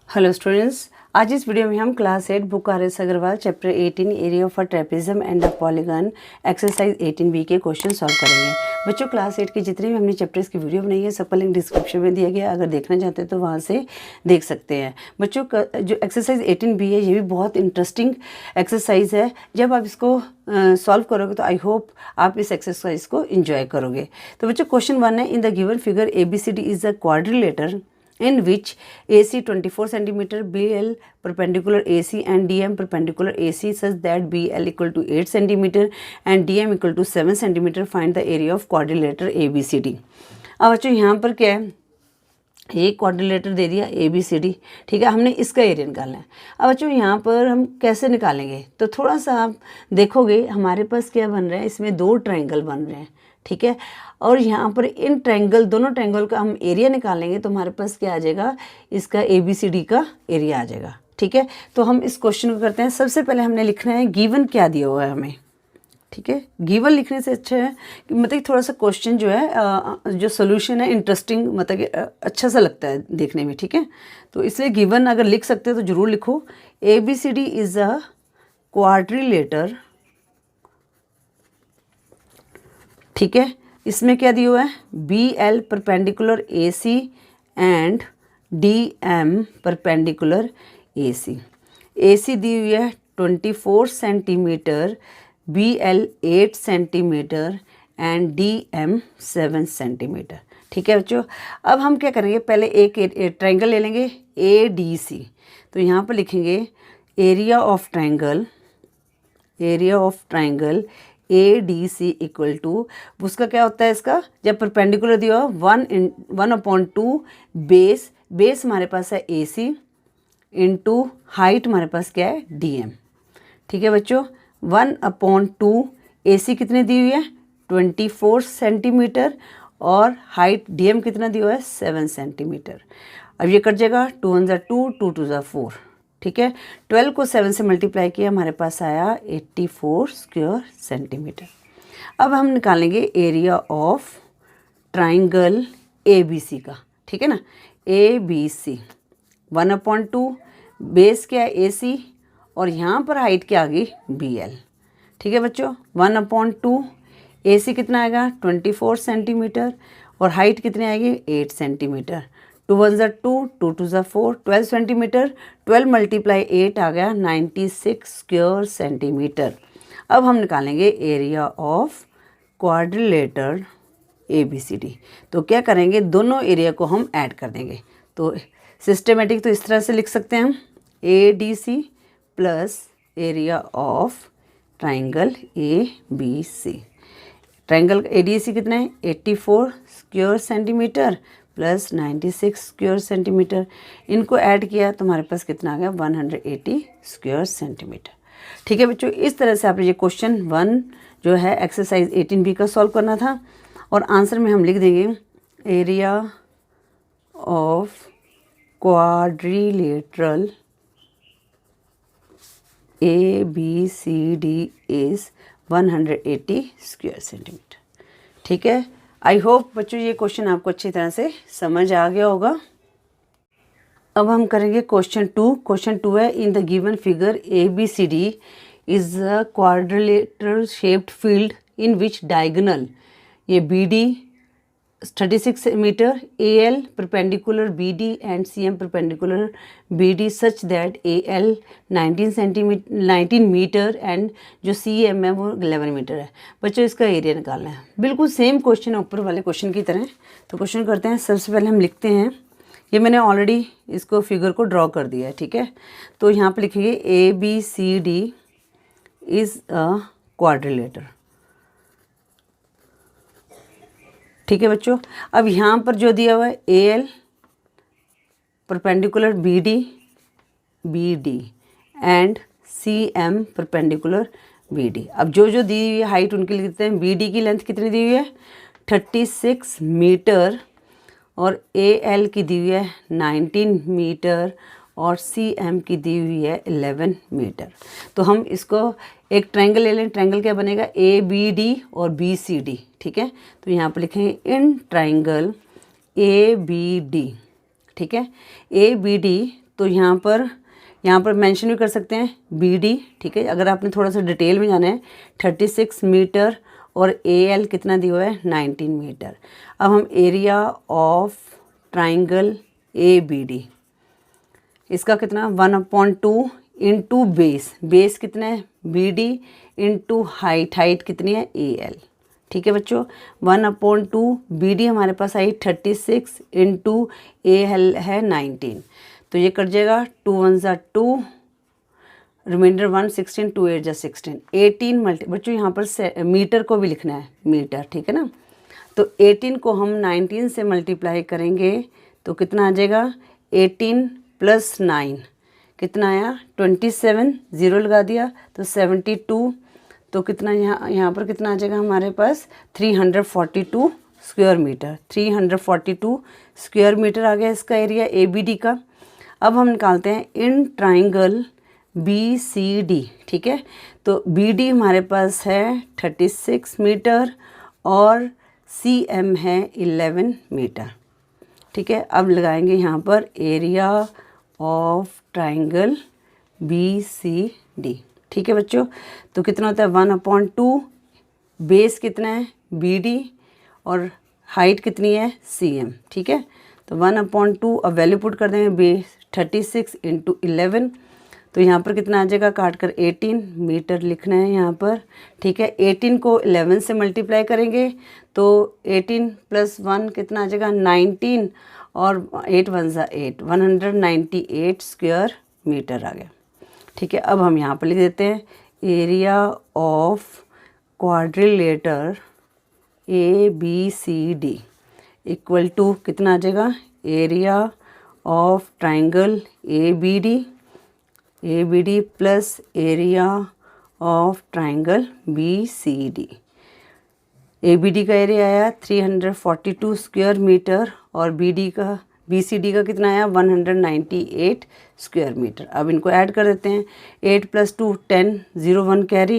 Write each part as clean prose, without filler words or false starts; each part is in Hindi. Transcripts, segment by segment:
हेलो स्टूडेंट्स, आज इस वीडियो में हम class 8 book R S Agarwal chapter 18 area of a trapezium and a polygon exercise 18B के क्वेश्चन सॉल्व करेंगे। बच्चों, क्लास 8 के जितने भी हमने चैप्टर्स की वीडियो बनाई है सबका लिंक डिस्क्रिप्शन में दिया गया है, अगर देखना चाहते हैं तो वहाँ से देख सकते हैं। बच्चों, जो एक्सरसाइज 18B है ये भी बहुत इंटरेस्टिंग एक्सरसाइज है। जब आप इसको सॉल्व करोगे तो आई होप आप इस एक्सरसाइज को इंजॉय करोगे। तो बच्चों, क्वेश्चन 1 है, in the given figure ABCD is a quadrilateral in which AC 24 cm, BL perpendicular AC and DM perpendicular AC such that BL equal to 8 cm and DM equal to 7 cm. Find the area of quadrilateral ABCD. अब बच्चों यहाँ पर क्या है, एक क्वाड्रिलेटर दे दिया ABCD, ठीक है। हमने इसका एरिया निकालना है। अब बच्चों यहाँ पर हम कैसे निकालेंगे, तो थोड़ा सा आप देखोगे हमारे पास क्या बन रहा है, इसमें दो ट्रायंगल बन रहे हैं, ठीक है। और यहाँ पर इन ट्रायंगल, दोनों ट्रायंगल का हम एरिया निकालेंगे तो हमारे पास क्या आ जाएगा, इसका ABCD का एरिया आ जाएगा, ठीक है। तो हम इस क्वेश्चन को करते हैं। सबसे पहले हमने लिखना है गिवन क्या दिया हुआ है हमें, ठीक है। गिवन लिखने से अच्छा है कि मतलब थोड़ा सा क्वेश्चन जो है जो सोल्यूशन है इंटरेस्टिंग, मतलब कि अच्छा सा लगता है देखने में, ठीक है। तो इसलिए गिवन अगर लिख सकते हो तो ज़रूर लिखो। ABCD इज़ अ क्वाड्रिलेटर, ठीक है। इसमें क्या दिया हुआ है, BL perpendicular AC and DM perpendicular AC। AC दी हुई है 24 centimetre, BL 8 centimetre and DM 7 centimetre, ठीक है बच्चों। अब हम क्या करेंगे, पहले एक ट्रायंगल ले लेंगे ADC। तो यहाँ पर लिखेंगे area of triangle, area of triangle ADC equal to, उसका क्या होता है, इसका जब परपेंडिकुलर दिया हो 1/2 बेस हमारे पास है AC इंटू हाइट हमारे पास क्या है DM, ठीक है बच्चों। 1/2 AC कितने दी हुई है 24 सेंटीमीटर और हाइट DM कितना दिया हुआ है 7 सेंटीमीटर। अब ये कट जाएगा, 2 1 ज़ा 2, 2 2 ज़ा 4, ठीक है। 12 को 7 से मल्टीप्लाई किया, हमारे पास आया 84 स्क्वायर सेंटीमीटर। अब हम निकालेंगे एरिया ऑफ ट्रायंगल ABC का, ठीक है ना। ABC 1/2 बेस क्या है AC और यहाँ पर हाइट क्या आ गई BL, ठीक है बच्चों। 1/2 AC कितना आएगा 24 सेंटीमीटर और हाइट कितनी आएगी 8 सेंटीमीटर। 2 1 ज़ा 2, 2 2 ज़ा 4, 12 सेंटीमीटर, 12 मल्टीप्लाई 8 आ गया 96 स्क्वायर सेंटीमीटर। अब हम निकालेंगे एरिया ऑफ क्वाड्रिलेटर ABCD। तो क्या करेंगे, दोनों एरिया को हम ऐड कर देंगे। तो सिस्टमेटिक तो इस तरह से लिख सकते हैं हम, ADC plus area of triangle ABC। Triangle ADC कितना है 84 square centimetre plus 96 square centimetre, इनको ऐड किया तो हमारे पास कितना आ गया 180 स्क्वायर सेंटीमीटर, ठीक है बच्चों। इस तरह से आपने ये क्वेश्चन 1 जो है एक्सरसाइज 18B का सॉल्व करना था और आंसर में हम लिख देंगे area of quadrilateral ABCD is 180 square centimetre, ठीक है। आई होप बच्चों ये क्वेश्चन आपको अच्छी तरह से समझ आ गया होगा। अब हम करेंगे क्वेश्चन 2। क्वेश्चन 2 है, in the given figure ABCD is a quadrilateral shaped field in which diagonal, ये BD 36 metre, AL perpendicular BD and CM perpendicular BD such that AL 19 metre and जो CM है वो 11 मीटर है। बच्चों इसका एरिया निकालना है। बिल्कुल सेम क्वेश्चन है ऊपर वाले क्वेश्चन की तरह। तो क्वेश्चन करते हैं। सबसे पहले हम लिखते हैं, ये मैंने ऑलरेडी इसको फिगर को ड्रॉ कर दिया है, ठीक है। तो यहाँ पर लिखेंगे ABCD इज़ अ क्वाड्रिलेटर, ठीक है बच्चों। अब यहाँ पर जो दिया हुआ है AL perpendicular BD and CM perpendicular BD। अब जो जो दी हुई है हाइट उनके लिए लिखते हैं। BD की लेंथ कितनी दी हुई है 36 मीटर और AL की दी हुई है 19 मीटर और CM की दी हुई है 11 मीटर। तो हम इसको एक ट्रायंगल ले लें। ट्रायंगल क्या बनेगा ABD और BCD, ठीक है। तो यहाँ पर लिखेंगे इन ट्रायंगल ABD, ठीक है। ABD तो यहाँ पर मेंशन भी कर सकते हैं BD, ठीक है। अगर आपने थोड़ा सा डिटेल में जाना है 36 मीटर और AL कितना दिया हुआ है 19 मीटर। अब हम एरिया ऑफ ट्राइंगल ABD, इसका कितना 1/2 इंटू बेस कितना है BD इंटू हाइट कितनी है AL, ठीक है बच्चों। 1/2 BD हमारे पास आई 36 इंटू AL है 19, तो ये कट जाएगा 2 1 ज़ा 2, रिमाइंडर 1 16, 2 8 ज़ा 16, 18 मल्टी। बच्चों यहाँ पर मीटर को भी लिखना है मीटर, ठीक है ना। तो 18 को हम 19 से मल्टीप्लाई करेंगे तो कितना आ जाएगा 18 + 9 कितना आया 27, ज़ीरो लगा दिया तो 72, तो कितना यहाँ पर कितना आ जाएगा हमारे पास 342 स्क्वायर मीटर। 342 स्क्वायर मीटर आ गया इसका एरिया ABD का। अब हम निकालते हैं इन ट्राइंगल BCD, ठीक है। तो BD हमारे पास है 36 मीटर और CM है 11 मीटर, ठीक है। अब लगाएंगे यहाँ पर एरिया ऑफ ट्राइंगल BCD, ठीक है बच्चों। तो कितना होता है 1/2, बेस कितना है BD और हाइट कितनी है CM, ठीक है। तो 1/2 अब वैल्यू पुट कर देंगे बेस 36 इंटू 11, तो यहाँ पर कितना आ जाएगा काट कर 18 मीटर लिखना है यहाँ पर, ठीक है। 18 को 11 से मल्टीप्लाई करेंगे तो 18 + 1 कितना आ जाएगा 19 और 8 1 ज़ा 8, 198 स्क्वायर मीटर आ गया, ठीक है। अब हम यहाँ पर लिख देते हैं area of quadrilateral ABCD equal to कितना आ जाएगा area of triangle ABD plus area of triangle BCD। ABD का एरिया आया 342 स्क्वायर मीटर और BCD का कितना आया 198 स्क्वायर मीटर। अब इनको ऐड कर देते हैं 8 + 2 10, 0 1 कैरी,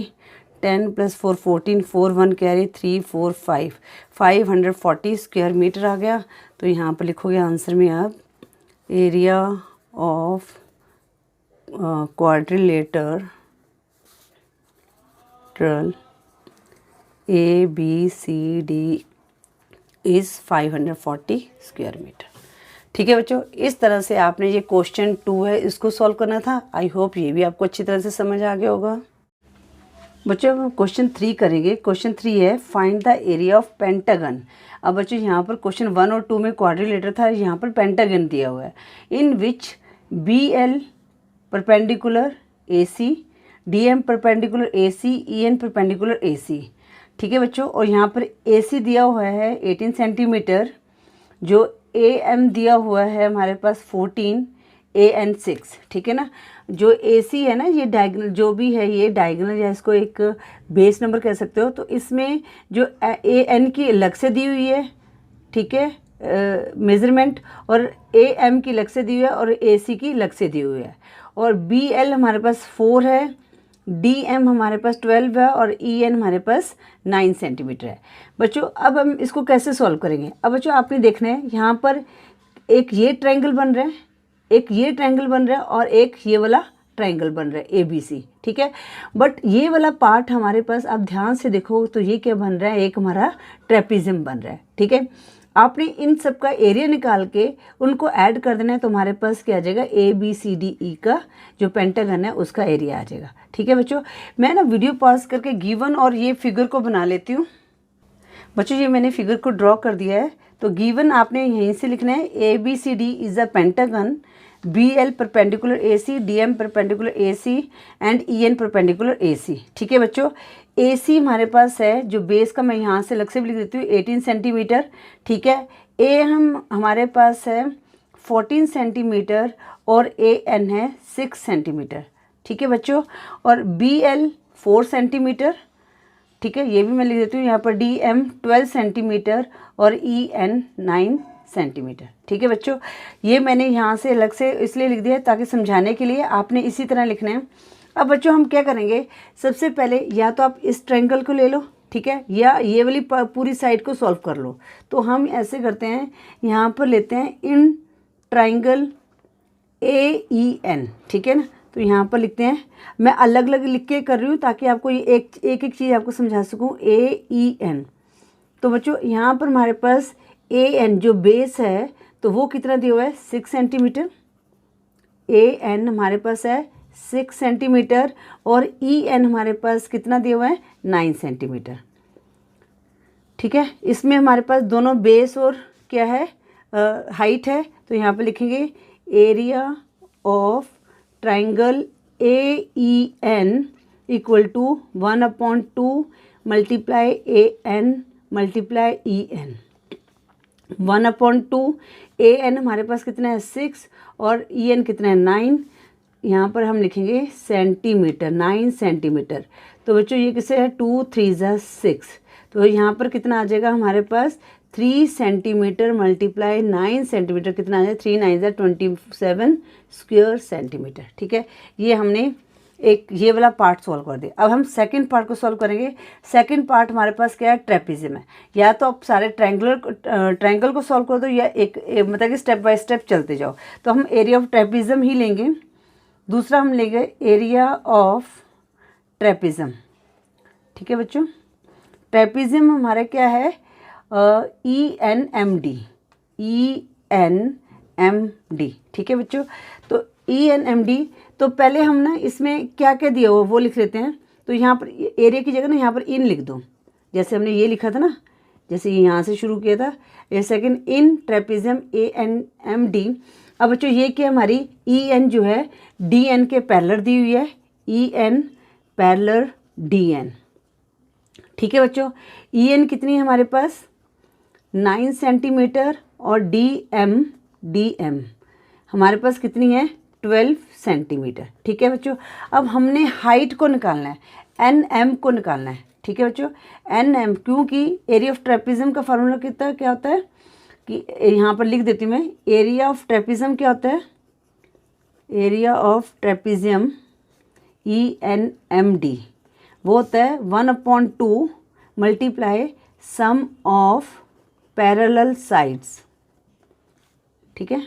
10 + 4 14, 4 1 कैरी, 3 4 5, 540 स्क्वायर मीटर आ गया। तो यहाँ पर लिखोगे आंसर में आप area of quadrilateral ABCD is 540 square metre, ठीक है बच्चों। इस तरह से आपने ये क्वेश्चन 2 है इसको सॉल्व करना था। आई होप ये भी आपको अच्छी तरह से समझ आ गया होगा। बच्चों हम क्वेश्चन 3 करेंगे। क्वेश्चन 3 है find the area of pentagon. अब बच्चों यहाँ पर क्वेश्चन 1 और 2 में क्वाड्रिलेटर था, यहाँ पर पेंटागन दिया हुआ है इन विच BL perpendicular AC, DM perpendicular AC, EN perpendicular AC, ठीक है बच्चों। और यहाँ पर AC दिया हुआ है 18 सेंटीमीटर, जो AM दिया हुआ है हमारे पास 14, AN 6, ठीक है ना। जो AC है ना ये डायगोनल जो भी है ये डायगोनल या इसको एक बेस नंबर कह सकते हो। तो इसमें जो AN की अलग से दी हुई है, ठीक है मेज़रमेंट, और AM की अलग से दी हुई है और AC की अलग से दी हुई है, और BL हमारे पास 4 है, DM हमारे पास 12 है और EN हमारे पास 9 सेंटीमीटर है। बच्चों अब हम इसको कैसे सॉल्व करेंगे। अब बच्चों आपने देखना है यहाँ पर एक ये ट्रायंगल बन रहा है, एक ये ट्रायंगल बन रहा है और एक ये वाला ट्रायंगल बन रहा है ABC, ठीक है। बट ये वाला पार्ट हमारे पास आप ध्यान से देखो तो ये क्या बन रहा है, एक हमारा ट्रेपीजियम बन रहा है, ठीक है। आपने इन सब का एरिया निकाल के उनको ऐड कर देना है तो हमारे पास क्या आ जाएगा ABCDE का जो पेंटागन है उसका एरिया आ जाएगा, ठीक है बच्चों। मैं ना वीडियो पॉज करके गिवन और ये फिगर को बना लेती हूँ। बच्चों ये मैंने फिगर को ड्रॉ कर दिया है, तो गिवन आपने यहीं से लिखना है ABCD is a pentagon, BL perpendicular AC, DM perpendicular AC and EN perpendicular AC, ठीक है बच्चों। AC हमारे पास है जो बेस का मैं यहाँ से अलग से भी लिख देती हूँ 18 सेंटीमीटर, ठीक है। हमारे पास है 14 सेंटीमीटर और AN है 6 सेंटीमीटर, ठीक है बच्चों। और BL 4 सेंटीमीटर, ठीक है, ये भी मैं लिख देती हूँ यहाँ पर DM 12 सेंटीमीटर और EN 9 सेंटीमीटर, ठीक है बच्चों। ये मैंने यहाँ से अलग से इसलिए लिख दिया ताकि समझाने के लिए आपने इसी तरह लिखना है। अब बच्चों हम क्या करेंगे, सबसे पहले या तो आप इस ट्रायंगल को ले लो, ठीक है, या ये वाली पूरी साइड को सॉल्व कर लो। तो हम ऐसे करते हैं, यहाँ पर लेते हैं इन ट्रायंगल AEN, ठीक है ना। तो यहाँ पर लिखते हैं, मैं अलग अलग लिख के कर रही हूँ ताकि आपको ये एक चीज़ आपको समझा सकूँ। AEN, तो बच्चों यहाँ पर हमारे पास AN जो बेस है तो वो कितना दिया हुआ है 6 सेंटीमीटर। AN हमारे पास है 6 सेंटीमीटर और EN हमारे पास कितना दिया हुआ है 9 सेंटीमीटर, ठीक है। इसमें हमारे पास दोनों बेस और क्या है हाइट है। तो यहाँ पे लिखेंगे area of triangle AEN equal to 1/2 multiply AN multiply EN। 1/2 AN हमारे पास कितना है 6 और EN कितना है 9। यहाँ पर हम लिखेंगे सेंटीमीटर, 9 सेंटीमीटर। तो बच्चों ये किससे है 2 3 × 6, तो यहाँ पर कितना आ जाएगा हमारे पास 3 सेंटीमीटर मल्टीप्लाई 9 सेंटीमीटर, कितना आ जाएगा 3 9 = 27 स्क्वायर सेंटीमीटर, ठीक है। ये हमने एक ये वाला पार्ट सॉल्व कर दिया। अब हम सेकंड पार्ट को सॉल्व करेंगे। सेकंड पार्ट हमारे पास क्या है ट्रेपेजियम है। या तो आप सारे ट्रायंगल को सॉल्व कर दो या मतलब कि स्टेप बाय स्टेप चलते जाओ। तो हम एरिया ऑफ ट्रेपेजियम ही लेंगे। दूसरा हम लेंगे एरिया ऑफ ट्रेपेजियम, ठीक है बच्चों। ट्रेपेजियम हमारा क्या है ENMD, ENMD, ठीक है बच्चों। तो ENMD, तो पहले हम ना इसमें क्या क्या दिया हुआ वो लिख लेते हैं। तो यहाँ पर एरिया की जगह ना यहाँ पर इन लिख दो, जैसे हमने ये लिखा था ना, जैसे यहाँ से शुरू किया था। ये सेकंड इन ट्रेपेजियम ANMD। अब बच्चों ये क्या हमारी EN जो है DN के पैरेलल दी हुई है, EN पैरेलल DN, ठीक है बच्चों। EN कितनी है हमारे पास 9 सेंटीमीटर और DM हमारे पास कितनी है 12 सेंटीमीटर, ठीक है बच्चों। अब हमने हाइट को निकालना है, NM को निकालना है, ठीक है बच्चों। NM, क्योंकि एरिया ऑफ ट्रेपेजियम का फार्मूला कितना क्या होता है कि यहाँ पर लिख देती हूँ मैं। एरिया ऑफ ट्रेपेजियम क्या होता है, एरिया ऑफ ट्रेपेजियम ENMD वो होता है 1/2 multiply sum of parallel sides, ठीक है,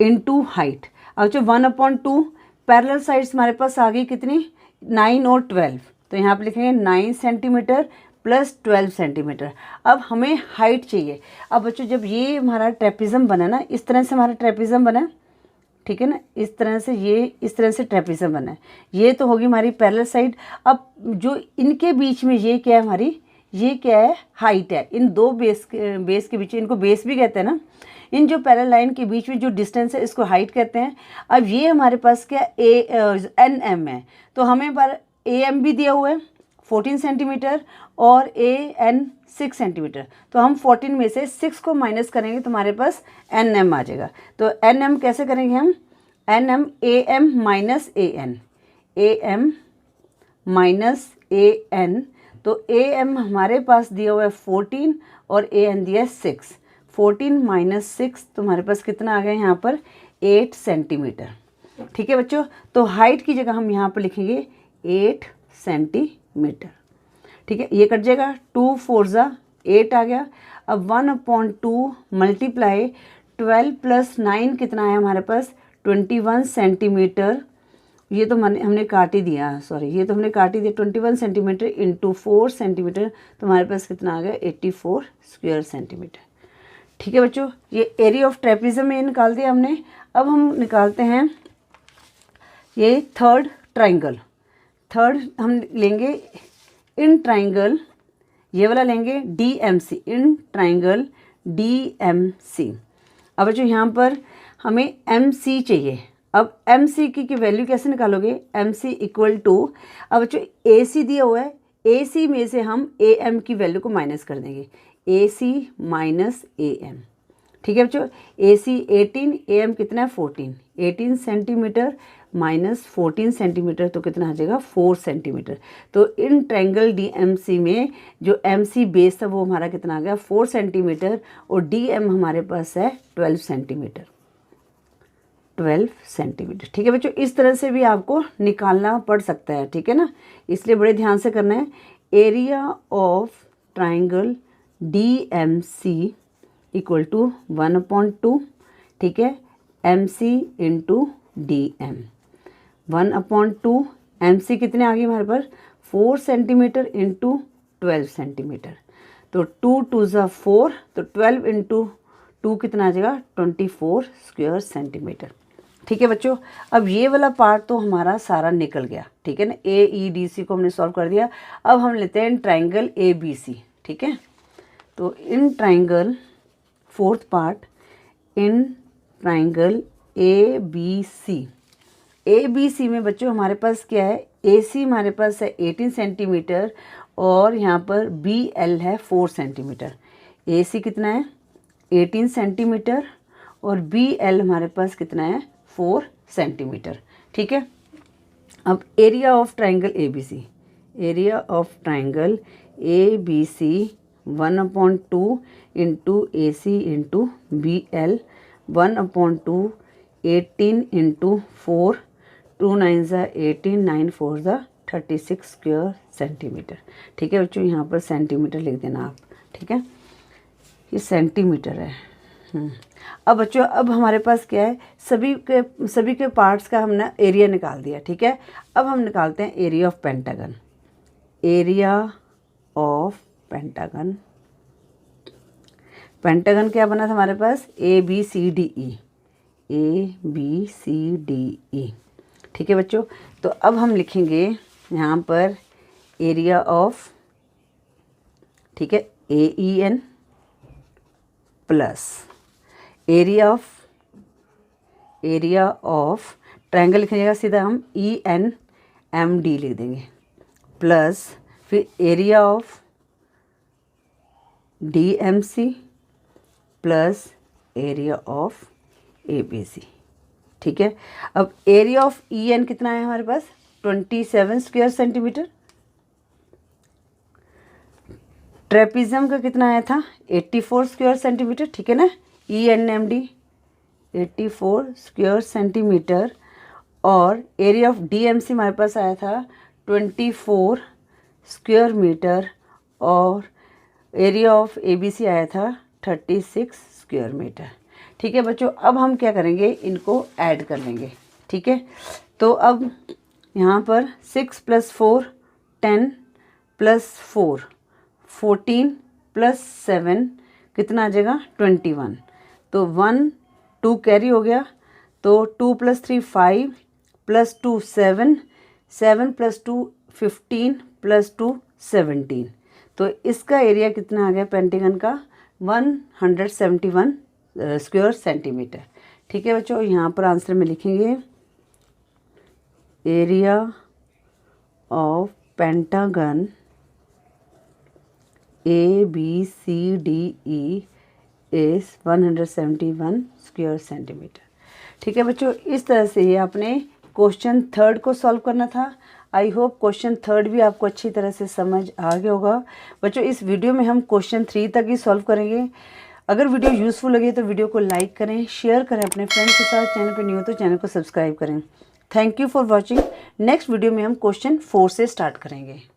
इनटू हाइट। अब जो 1/2 पैरेलल साइड्स हमारे पास आ गई कितनी 9 और 12, तो यहाँ पे लिखेंगे 9 सेंटीमीटर प्लस 12 सेंटीमीटर। अब हमें हाइट चाहिए। अब बच्चों जब ये हमारा ट्रेपेजियम बना ना, इस तरह से हमारा ट्रेपेजियम बना, ठीक है ना, इस तरह से ये इस तरह से ट्रेपेजियम बना है। ये तो होगी हमारी पैरेलल साइड। अब जो इनके बीच में ये क्या है हमारी, ये क्या है हाइट है। इन दो बेस के बीच, इनको बेस भी कहते हैं ना, इन जो पैरेलल लाइन के बीच में जो डिस्टेंस है इसको हाइट कहते हैं। अब ये हमारे पास क्या NM है, तो हमें पर AM भी दिया हुआ है 14 सेंटीमीटर और AN 6 सेंटीमीटर। तो हम 14 में से 6 को माइनस करेंगे तो हमारे पास NM आ जाएगा। तो NM कैसे करेंगे हम, NM AM minus AN, AM minus AN। तो AM हमारे पास दिया हुआ है 14 और AN दिया है 6। 14 माइनस 6 तो हमारे पास कितना आ गया यहाँ पर 8 सेंटीमीटर, ठीक है बच्चों। तो हाइट की जगह हम यहाँ पर लिखेंगे 8 सेंटीमीटर, ठीक है। ये कट जाएगा, 2 4 = 8 आ गया। अब 1/2 मल्टीप्लाई 12 + 9 कितना है हमारे पास 21 सेंटीमीटर। ये तो हमने काट ही दिया, सॉरी ये तो हमने काट ही दिया। 21 सेंटीमीटर इंटू 4 सेंटीमीटर, तो हमारे पास कितना आ गया 84 स्क्वायर सेंटीमीटर, ठीक है बच्चों। ये एरिया ऑफ ट्रेपेजियम में निकाल दिया हमने। अब हम निकालते हैं ये थर्ड ट्राइंगल। थर्ड हम लेंगे इन ट्राइंगल, ये वाला लेंगे DMC, इन ट्राइंगल DMC। अब बच्चों यहाँ पर हमें MC चाहिए। अब MC की वैल्यू कैसे निकालोगे, MC इक्वल टू, अब बच्चों AC दिया हुआ है, AC में से हम AM की वैल्यू को माइनस कर देंगे, AC माइनस AM, ठीक है बच्चों। AC 18, AM कितना है 14, 18 सेंटीमीटर माइनस 14 सेंटीमीटर तो कितना आ जाएगा 4 सेंटीमीटर। तो इन ट्रायंगल DMC में जो MC बेस था वो हमारा कितना आ गया 4 सेंटीमीटर और DM हमारे पास है 12 सेंटीमीटर, 12 सेंटीमीटर, ठीक है बच्चों। इस तरह से भी आपको निकालना पड़ सकता है, ठीक है ना, इसलिए बड़े ध्यान से करना है। Area of triangle DMC equal to 1/2, ठीक है। MC into DM। 1/2 MC कितने आ गए हमारे पास 4 सेंटीमीटर इंटू 12 सेंटीमीटर, तो 2 2 ज़ा 4, तो 12 इंटू 2 कितना आ जाएगा 24 स्क्वायर सेंटीमीटर। ठीक है बच्चों, अब ये वाला पार्ट तो हमारा सारा निकल गया, ठीक है ना। AEDC को हमने सॉल्व कर दिया। अब हम लेते हैं ट्राइंगल ABC, ठीक है। तो in triangle fourth part, in triangle ABC में बच्चों हमारे पास क्या है, AC हमारे पास है 18 सेंटीमीटर और यहाँ पर BL है 4 सेंटीमीटर। AC कितना है 18 सेंटीमीटर और BL हमारे पास कितना है 4 सेंटीमीटर, ठीक है। अब area of triangle ABC, area of triangle ABC 1/2 into AC into BL 1/2 18 into 4, 2 9 ज़ा 18, 9 4 ज़ा 36 स्क्वायर सेंटीमीटर, ठीक है बच्चों। यहाँ पर सेंटीमीटर लिख देना आप, ठीक है, ये सेंटीमीटर है। अब बच्चों अब हमारे पास क्या है, सभी के पार्ट्स का हमने एरिया निकाल दिया, ठीक है। अब हम निकालते हैं area of pentagon. Area of pentagon, pentagon क्या बना था हमारे पास ABCDE, ABCDE, ठीक है बच्चों। तो अब हम लिखेंगे यहाँ पर एरिया ऑफ, ठीक है, AEN plus area of triangle लिखिएगा सीधा हम ENMD लिख देंगे, प्लस फिर area of DMC plus area of ABC, ठीक है। अब एरिया ऑफ EN कितना है हमारे पास 27 स्क्वायर सेंटीमीटर। ट्रेपिज्म का कितना आया था 84 स्क्वायर सेंटीमीटर, ठीक है ना। ENMD 84 स्क्वायर सेंटीमीटर और एरिया ऑफ DMC हमारे पास आया था 24 स्क्वायर मीटर और एरिया ऑफ ABC आया था 36 स्क्वायर मीटर, ठीक है बच्चों। अब हम क्या करेंगे, इनको ऐड कर लेंगे, ठीक है। तो अब यहाँ पर 6 + 4 10 + 4 14 + 7 कितना आ जाएगा 21, तो 1 2 कैरी हो गया, तो 2 + 3 5 + 2 7 7 + 2 15 + 2 17, तो इसका एरिया कितना आ गया पेंटागन का 171 स्क्वायर सेंटीमीटर, ठीक है बच्चों। यहाँ पर आंसर में लिखेंगे area of pentagon ABCDE is 171 square centimetre, ठीक है बच्चों। इस तरह से ये आपने क्वेश्चन 3 को सॉल्व करना था। आई होप क्वेश्चन 3 भी आपको अच्छी तरह से समझ आ गया होगा बच्चों। इस वीडियो में हम क्वेश्चन 3 तक ही सॉल्व करेंगे। अगर वीडियो यूज़फुल लगे तो वीडियो को लाइक करें, शेयर करें अपने फ्रेंड्स के साथ। चैनल पर न्यू हो तो चैनल को सब्सक्राइब करें। Thank you for watching. Next video में हम क्वेश्चन 4 से स्टार्ट करेंगे।